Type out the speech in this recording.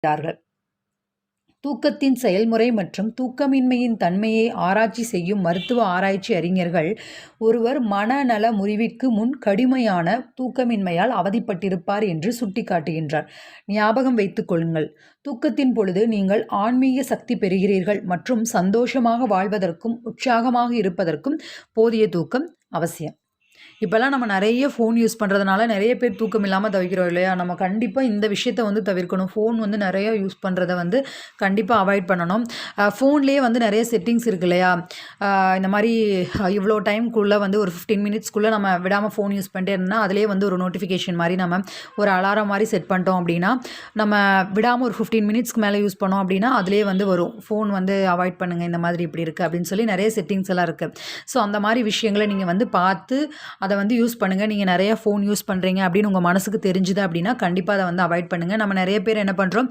இருக்கிறார்கள். தூக்கத்தின் செயல்முறை மற்றும் தூக்கமின்மையின் தன்மையை ஆராய்ச்சி செய்யும் மருத்துவ ஆராய்ச்சி அறிஞர்கள் ஒருவர் மனநல முறிவிற்கு முன் கடுமையான தூக்கமின்மையால் அவதிப்பட்டிருப்பார் என்று சுட்டிக்காட்டுகின்றார். ஞாபகம் வைத்துக் கொள்ளுங்கள், தூக்கத்தின் பொழுது நீங்கள் ஆன்மீக சக்தி பெறுகிறீர்கள் மற்றும் சந்தோஷமாக வாழ்வதற்கும் உற்சாகமாக இருப்பதற்கும் போதிய தூக்கம் அவசியம். இப்போல்லாம் நம்ம நிறைய ஃபோன் யூஸ் பண்ணுறதுனால நிறைய பேர் தூக்கம் இல்லாமல் தவிக்கிறோம் இல்லையா? நம்ம கண்டிப்பாக இந்த விஷயத்தை வந்து தவிர்க்கணும். ஃபோன் வந்து நிறைய யூஸ் பண்ணுறத வந்து கண்டிப்பாக அவாய்ட் பண்ணணும். ஃபோன்லேயே வந்து நிறைய செட்டிங்ஸ் இருக்கு இல்லையா? இந்த மாதிரி இவ்வளோ டைம்குள்ளே வந்து ஒரு 15 மினிட்ஸ்க்குள்ளே நம்ம விடாமல் ஃபோன் யூஸ் பண்ணிட்டே இருந்தால் அதிலே வந்து ஒரு நோட்டிஃபிகேஷன் மாதிரி நம்ம ஒரு அலாரம் மாதிரி செட் பண்ணிட்டோம் அப்படின்னா, நம்ம விடாமல் ஒரு 15 மினிட்ஸ்க்கு மேலே யூஸ் பண்ணோம் அப்படின்னா அதிலே வந்து வரும், ஃபோன் வந்து அவாய்ட் பண்ணுங்கள், இந்த மாதிரி இப்படி இருக்குது அப்படின்னு சொல்லி நிறைய செட்டிங்ஸ் எல்லாம் இருக்குது. ஸோ அந்த மாதிரி விஷயங்களை நீங்கள் வந்து பார்த்து அதை வந்து யூஸ் பண்ணுங்கள். நீங்கள் நிறைய ஃபோன் யூஸ் பண்ணுறீங்க அப்படின்னு உங்கள் மனசுக்கு தெரிஞ்சுது அப்படின்னா கண்டிப்பாக அதை வந்து அவாய்ட் பண்ணுங்கள். நம்ம நிறைய பேர் என்ன பண்ணுறோம்,